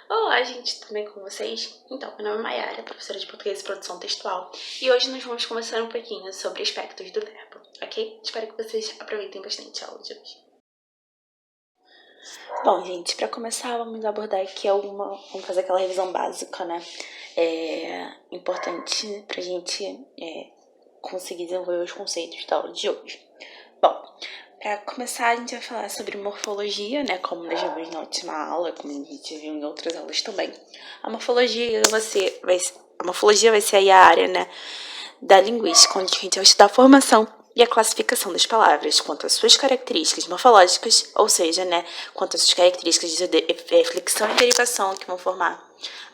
Olá, gente, tudo bem com vocês? Então, meu nome é Mayara, professora de português e produção textual, e hoje nós vamos conversar um pouquinho sobre aspectos do verbo, ok? Espero que vocês aproveitem bastante a aula de hoje. Bom, gente, para começar, vamos abordar aqui vamos fazer aquela revisão básica, né? Importante pra gente conseguir desenvolver os conceitos da aula de hoje. Bom, para começar, a gente vai falar sobre morfologia, né? Como nós já vimos na última aula, como a gente viu em outras aulas também. A morfologia vai ser aí a área, né, da linguística, onde a gente vai estudar a formação e a classificação das palavras, quanto às suas características morfológicas, ou seja, né, quanto às suas características de flexão e derivação que vão formar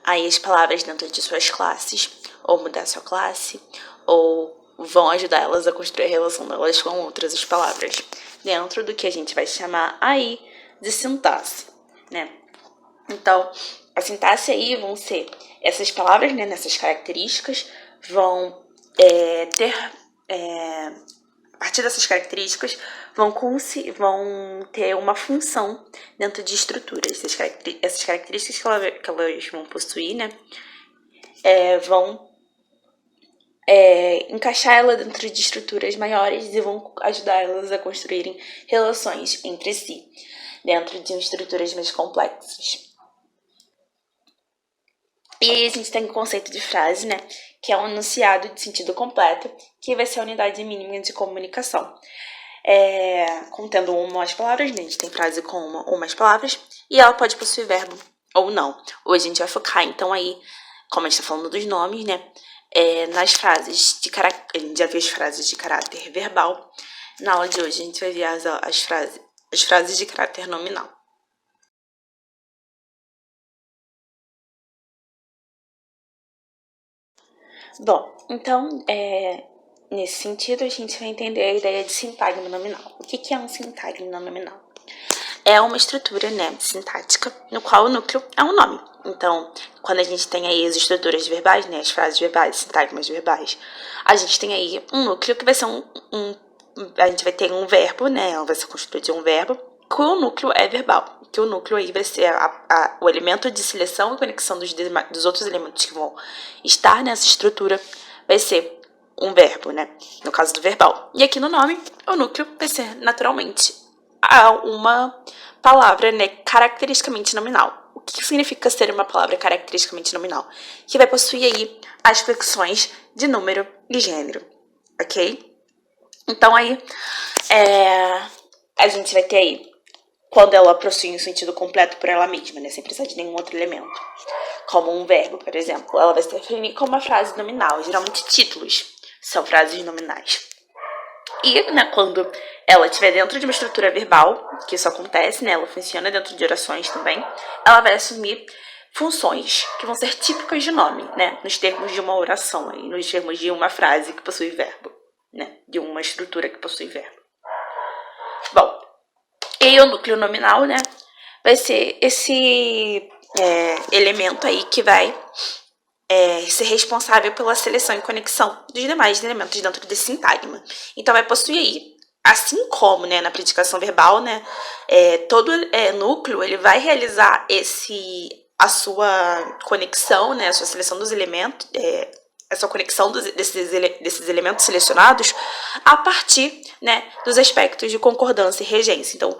aí as palavras dentro de suas classes, ou mudar sua classe, ou vão ajudar elas a construir a relação delas com outras palavras, dentro do que a gente vai chamar aí de sintaxe, né? Então, a sintaxe aí vão ser essas palavras, né, nessas características, vão a partir dessas características, vão ter uma função dentro de estruturas. Essas características que elas vão possuir, né, vão encaixar ela dentro de estruturas maiores e vão ajudar elas a construírem relações entre si, dentro de estruturas mais complexas. E aí a gente tem o conceito de frase, né, que é um enunciado de sentido completo, que vai ser a unidade mínima de comunicação. Contendo uma ou mais palavras, né, a gente tem frase com uma ou mais palavras, e ela pode possuir verbo ou não. Hoje a gente vai focar, então, aí, como a gente tá falando dos nomes, né, nas frases de caráter, a gente já viu as frases de caráter verbal. Na aula de hoje a gente vai ver as frases de caráter nominal. Bom, então, nesse sentido, a gente vai entender a ideia de sintagma nominal. O que é um sintagma nominal? É uma estrutura, né, sintática, no qual o núcleo é um nome. Então, quando a gente tem aí as estruturas verbais, né, as frases verbais, sintagmas verbais, a gente tem aí um núcleo que vai ser a gente vai ter um verbo, né, ela vai ser construída de um verbo, que o núcleo é verbal, que o núcleo aí vai ser o elemento de seleção e conexão dos outros elementos que vão estar nessa estrutura, vai ser um verbo, né, no caso do verbal. E aqui no nome, o núcleo vai ser naturalmente uma palavra, né, caracteristicamente nominal. O que significa ser uma palavra caracteristicamente nominal? Que vai possuir aí as flexões de número e gênero, ok? Então aí, a gente vai ter aí, quando ela possui um sentido completo por ela mesma, né, sem precisar de nenhum outro elemento. Como um verbo, por exemplo, ela vai se definir como uma frase nominal. Geralmente títulos são frases nominais. E, né, quando ela estiver dentro de uma estrutura verbal, que isso acontece, né, ela funciona dentro de orações também, ela vai assumir funções que vão ser típicas de nome, né, nos termos de uma oração, aí, nos termos de uma frase que possui verbo, né, de uma estrutura que possui verbo. Bom, e o núcleo nominal, né, vai ser esse elemento aí que vai ser responsável pela seleção e conexão dos demais elementos dentro desse sintagma. Então, vai possuir aí, assim como, né, na predicação verbal, né, todo núcleo ele vai realizar a sua conexão, né, a sua seleção dos elementos, essa conexão desses elementos selecionados a partir, né, dos aspectos de concordância e regência. Então,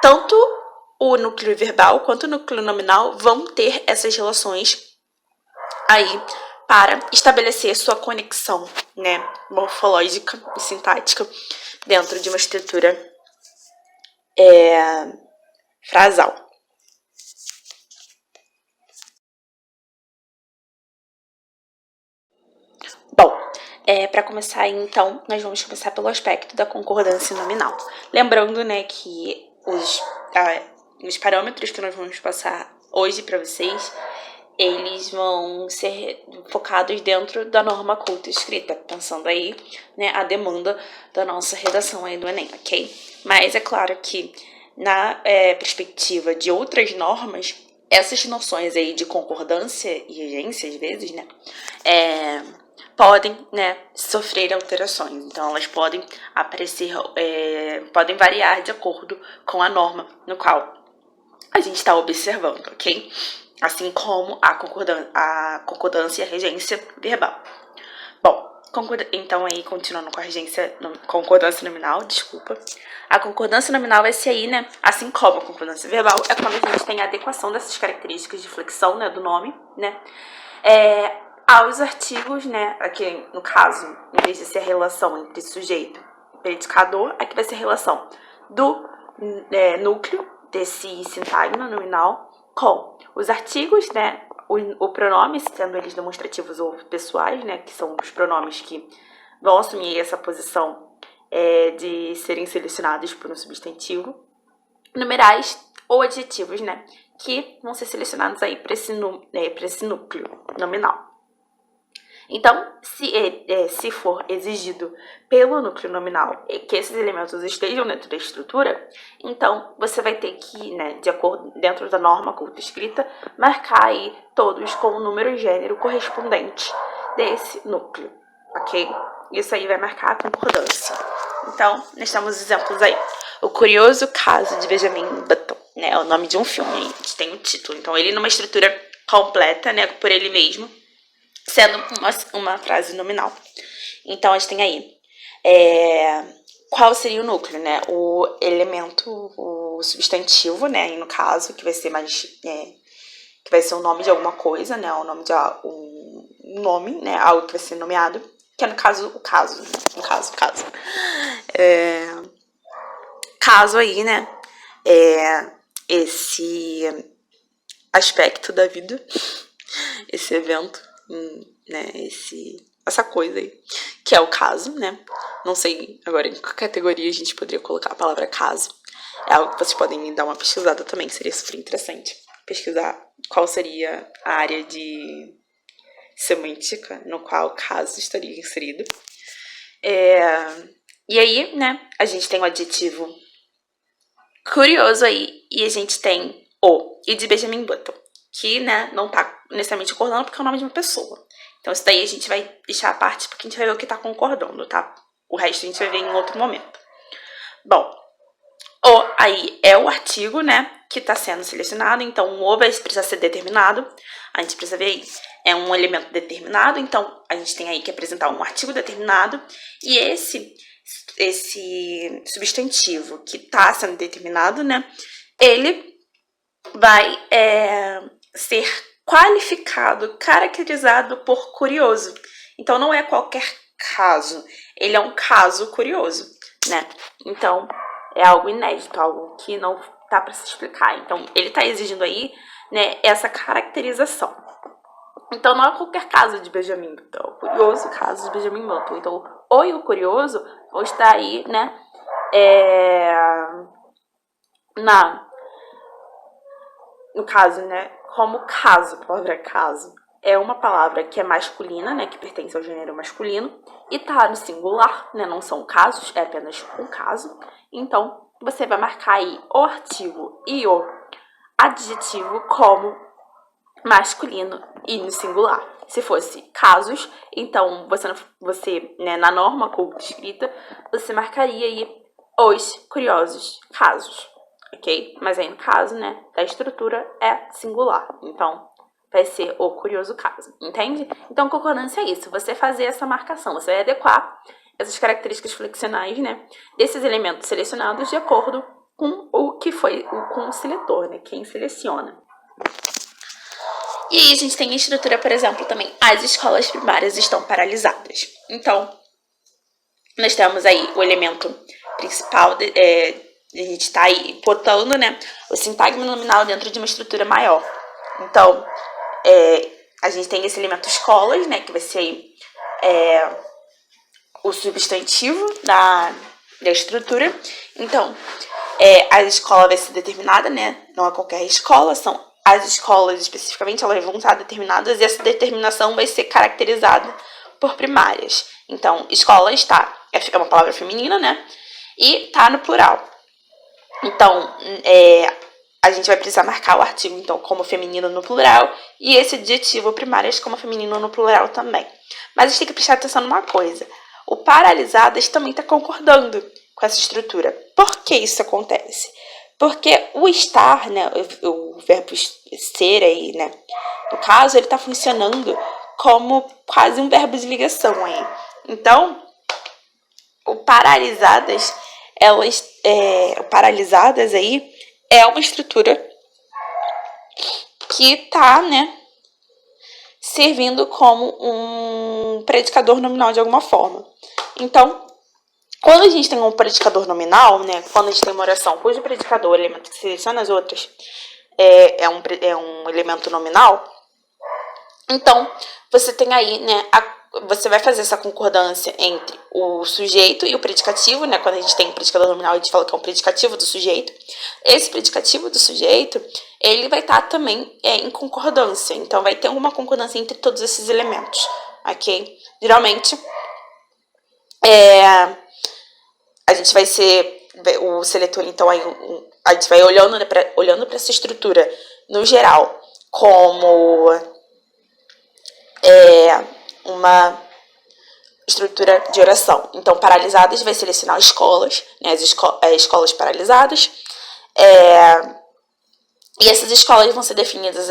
tanto o núcleo verbal quanto o núcleo nominal vão ter essas relações aí para estabelecer sua conexão, né, morfológica e sintática dentro de uma estrutura frasal. Bom, para começar então, nós vamos começar pelo aspecto da concordância nominal. Lembrando, né, que os parâmetros que nós vamos passar hoje para vocês, eles vão ser focados dentro da norma culta escrita, pensando aí, né, a demanda da nossa redação aí do Enem, ok? Mas é claro que na perspectiva de outras normas, essas noções aí de concordância e regência, às vezes, né, podem, né, sofrer alterações. Então, elas podem aparecer, podem variar de acordo com a norma no qual a gente está observando, ok? assim como a concordância e a regência verbal. Bom, então aí, continuando com a concordância nominal, desculpa. A concordância nominal vai ser aí, né, assim como a concordância verbal, é quando a gente tem a adequação dessas características de flexão, né, do nome, né, aos artigos, né, aqui no caso, em vez de ser a relação entre sujeito e predicador, aqui vai ser a relação do núcleo desse sintagma nominal com os artigos, né, o pronome, sendo eles demonstrativos ou pessoais, né, que são os pronomes que vão assumir essa posição de serem selecionados por um substantivo, numerais ou adjetivos, né, que vão ser selecionados aí para esse núcleo nominal. Então, se for exigido pelo núcleo nominal que esses elementos estejam dentro da estrutura, então você vai ter que, né, de acordo dentro da norma culta escrita, marcar aí todos com o número e gênero correspondente desse núcleo, ok? Isso aí vai marcar a concordância. Então, nós temos exemplos aí. O Curioso Caso de Benjamin Button, né, é o nome de um filme, a gente tem um título. Então, ele numa estrutura completa, né, por ele mesmo, sendo uma frase nominal. Então, a gente tem aí qual seria o núcleo, né? O elemento, o substantivo, né? E no caso, que vai ser mais que vai ser o nome de alguma coisa, né? O nome de um nome, né? Algo que vai ser nomeado, que é no caso o caso, né? No caso, o caso. Caso aí, né? Esse aspecto da vida, esse evento, né, essa coisa aí, que é o caso, né? Não sei agora em que categoria a gente poderia colocar a palavra caso. É algo que vocês podem dar uma pesquisada também, que seria super interessante. Pesquisar qual seria a área de semântica no qual o caso estaria inserido. E aí, né, a gente tem o adjetivo curioso aí, e a gente tem o e de Benjamin Button, que, né, não tá necessariamente concordando porque é o nome de uma pessoa. Então, isso daí a gente vai deixar a parte porque a gente vai ver o que tá concordando, tá? O resto a gente vai ver em outro momento. Bom, o aí é o artigo, né, que tá sendo selecionado. Então, o vai precisar ser determinado. A gente precisa ver aí, é um elemento determinado. Então, a gente tem aí que apresentar um artigo determinado. E esse substantivo que tá sendo determinado, né, ele vai ser qualificado, caracterizado por curioso. Então, não é qualquer caso. Ele é um caso curioso, né? Então, é algo inédito, algo que não dá para se explicar. Então, ele está exigindo aí, né, essa caracterização. Então, não é qualquer caso de Benjamin Button, é o curioso caso de Benjamin Button. Então, o e o curioso vão estar aí, né, no caso, né, como caso, a palavra caso é uma palavra que é masculina, né, que pertence ao gênero masculino, e tá no singular, né, não são casos, é apenas um caso. Então, você vai marcar aí o artigo e o adjetivo como masculino e no singular. Se fosse casos, então você, né, na norma culta escrita, você marcaria aí os curiosos casos, ok? Mas aí no caso, né, da estrutura é singular, então vai ser o curioso caso, entende? Então concordância é isso, você fazer essa marcação, você vai adequar essas características flexionais, né, desses elementos selecionados de acordo com o que foi com o seletor, né, quem seleciona. E aí a gente tem a estrutura, por exemplo, também, as escolas primárias estão paralisadas. Então, nós temos aí o elemento principal, a gente está aí botando, né, o sintagma nominal dentro de uma estrutura maior. Então, a gente tem esse elemento escolas, né, que vai ser o substantivo da estrutura. Então, a escola vai ser determinada, né, não é qualquer escola, são as escolas especificamente, elas vão estar determinadas e essa determinação vai ser caracterizada por primárias. Então, escola é uma palavra feminina, né? E tá no plural. Então, a gente vai precisar marcar o artigo, então, como feminino no plural e esse adjetivo primárias como feminino no plural também. Mas a gente tem que prestar atenção numa coisa. O paralisadas também está concordando com essa estrutura. Por que isso acontece? Porque o estar, né, o verbo ser aí, né? No caso, ele está funcionando como quase um verbo de ligação aí. Então, o paralisadas, o paralisadas aí é uma estrutura que tá, né, servindo como um predicador nominal de alguma forma. Então, quando a gente tem um predicador nominal, né, quando a gente tem uma oração cujo predicador, o elemento que seleciona as outras, é um elemento nominal, então você tem aí, né, você vai fazer essa concordância entre o sujeito e o predicativo, né? Quando a gente tem um predicador nominal, a gente fala que é um predicativo do sujeito. Esse predicativo do sujeito, ele vai estar também em concordância. Então, vai ter uma concordância entre todos esses elementos, ok? Geralmente, a gente vai ser o seletor, então, aí, a gente vai olhando para essa estrutura, no geral, como uma estrutura de oração. Então, paralisadas vai selecionar escolas, né, as escolas paralisadas. E essas escolas vão ser definidas,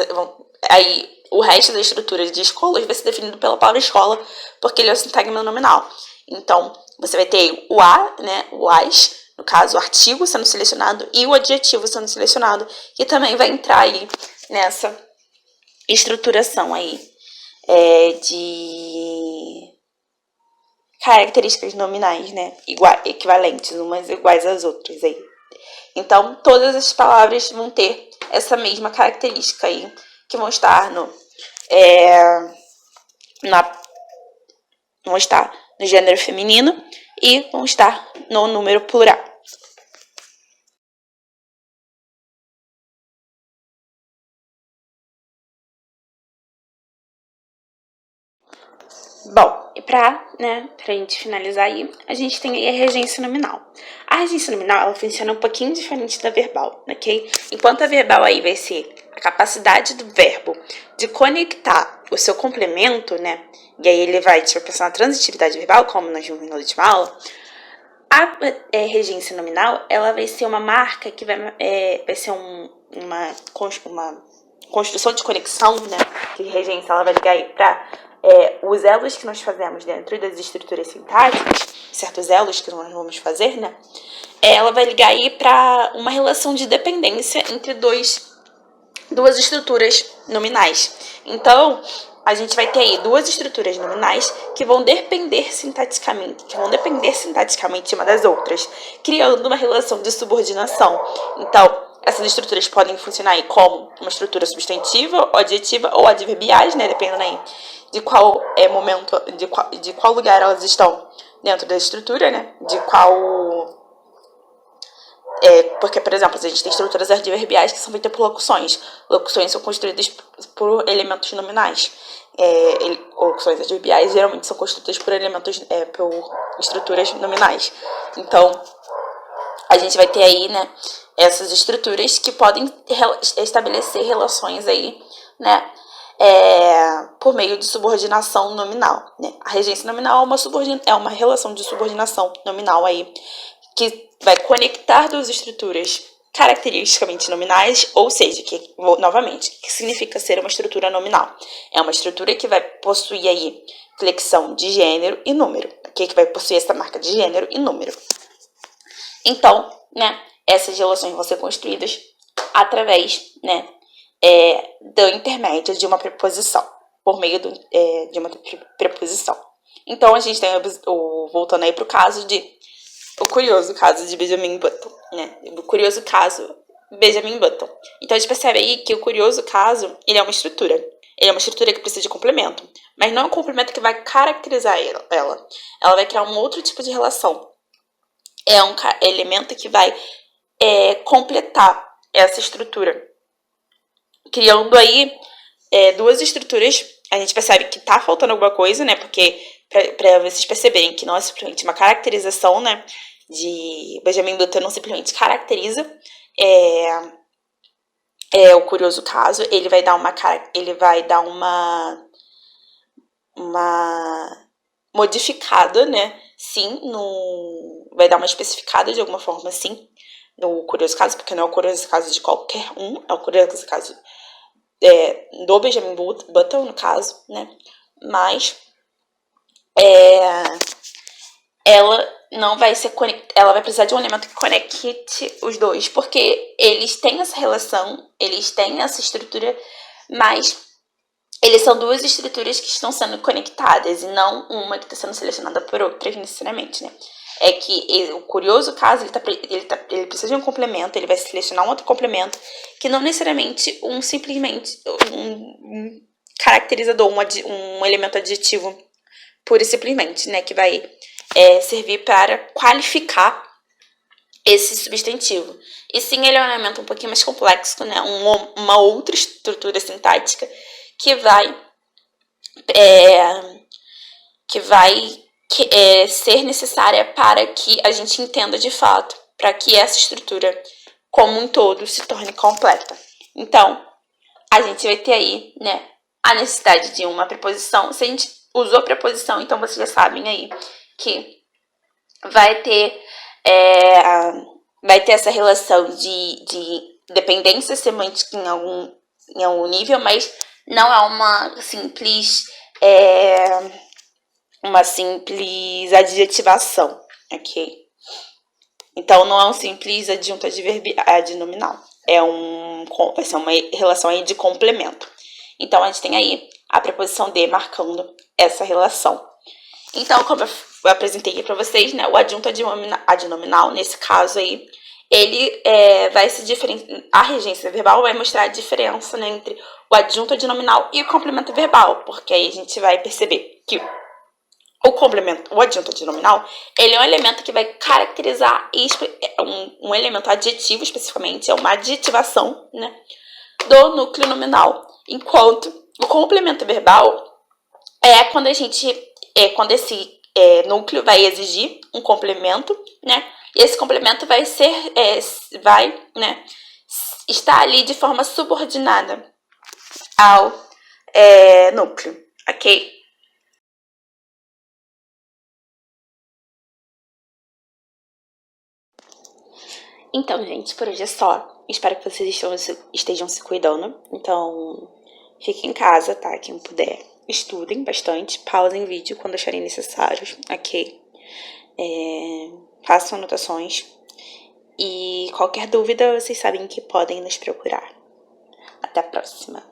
aí o resto da estrutura de escolas vai ser definido pela palavra escola, porque ele é o sintagma nominal. Então, você vai ter o a, né, o as, no caso, o artigo sendo selecionado e o adjetivo sendo selecionado, que também vai entrar aí nessa estruturação aí de características nominais, né, equivalentes, umas iguais às outras aí. Então, todas as palavras vão ter essa mesma característica aí, que vão estar vão estar no gênero feminino e vão estar no número plural. Bom, e pra gente finalizar aí, a gente tem aí a regência nominal. A regência nominal, ela funciona um pouquinho diferente da verbal, ok? Enquanto a verbal aí vai ser a capacidade do verbo de conectar o seu complemento, né? E aí ele vai te proporcionar transitividade verbal, como nós vimos na última aula. A regência nominal, ela vai ser uma marca que vai ser uma construção de conexão, né? Que regência, ela vai ligar aí para os elos que nós fazemos dentro das estruturas sintáticas, certos elos que nós vamos fazer, né? Ela vai ligar aí para uma relação de dependência entre duas estruturas nominais. Então, a gente vai ter aí duas estruturas nominais que vão depender sintaticamente uma das outras, criando uma relação de subordinação. Então, essas estruturas podem funcionar aí como uma estrutura substantiva, adjetiva ou adverbiais, né, dependendo aí de qual momento, de qual lugar elas estão dentro da estrutura, né, porque, por exemplo, a gente tem estruturas adverbiais que são feitas por locuções. Locuções são construídas por elementos nominais. Locuções adverbiais geralmente são construídas por por estruturas nominais. Então, a gente vai ter aí, né, essas estruturas que podem estabelecer relações aí, né, por meio de subordinação nominal, né? A regência nominal é uma relação de subordinação nominal aí, que vai conectar duas estruturas caracteristicamente nominais, ou seja, novamente, que significa ser uma estrutura nominal? É uma estrutura que vai possuir aí flexão de gênero e número, ok? Que vai possuir essa marca de gênero e número. Então, né, essas relações vão ser construídas através, né, do intermédio de uma preposição, por meio de uma preposição. Então, a gente tem, voltando aí para o curioso caso de Benjamin Button, né? O curioso caso Benjamin Button. Então, a gente percebe aí que o curioso caso, ele é uma estrutura. Ele é uma estrutura que precisa de complemento, mas não é um complemento que vai caracterizar ela. Ela vai criar um outro tipo de relação. É um elemento que vai completar essa estrutura, criando aí duas estruturas. A gente percebe que tá faltando alguma coisa, né? Porque para vocês perceberem que não é simplesmente uma caracterização, né? De Benjamin Button não simplesmente caracteriza o curioso caso. Ele vai dar uma modificada, né? Sim, vai dar uma especificada de alguma forma, sim, no curioso caso, porque não é o curioso caso de qualquer um, é o curioso caso do Benjamin Button, no caso, né? Mas ela não vai ser ela vai precisar de um elemento que conecte os dois, porque eles têm essa relação, eles têm essa estrutura, mas eles são duas estruturas que estão sendo conectadas e não uma que está sendo selecionada por outra necessariamente, né? É que o curioso caso, ele precisa de um complemento, ele vai selecionar um outro complemento, que não necessariamente simplesmente um caracterizador, um elemento adjetivo pura e simplesmente, né? Que vai servir para qualificar esse substantivo. E sim, ele é um elemento um pouquinho mais complexo, né? Uma outra estrutura sintática que vai ser necessária para que a gente entenda de fato, para que essa estrutura como um todo se torne completa. Então, a gente vai ter aí, né, a necessidade de uma preposição. Se a gente usou preposição, então vocês já sabem aí que vai ter essa relação de dependência semântica em algum nível, mas não é uma simples adjetivação, ok? Então, não é um simples adjunto adnominal. Vai ser uma relação aí de complemento. Então, a gente tem aí a preposição de marcando essa relação. Então, como eu apresentei aqui para vocês, né, o adjunto adnominal, nesse caso aí, ele vai se diferenciar. A regência verbal vai mostrar a diferença, né, entre o adjunto adnominal e o complemento verbal, porque aí a gente vai perceber que o adjunto adnominal, ele é um elemento que vai caracterizar um elemento adjetivo, especificamente, é uma adjetivação, né, do núcleo nominal. Enquanto o complemento verbal é quando quando esse núcleo vai exigir um complemento, né, e esse complemento vai estar ali de forma subordinada ao núcleo, ok? Então, gente, por hoje é só. Espero que vocês estejam se cuidando. Então, fiquem em casa, tá? Quem puder, estudem bastante. Pausem o vídeo quando acharem necessários, ok? Façam anotações. E qualquer dúvida, vocês sabem que podem nos procurar. Até a próxima.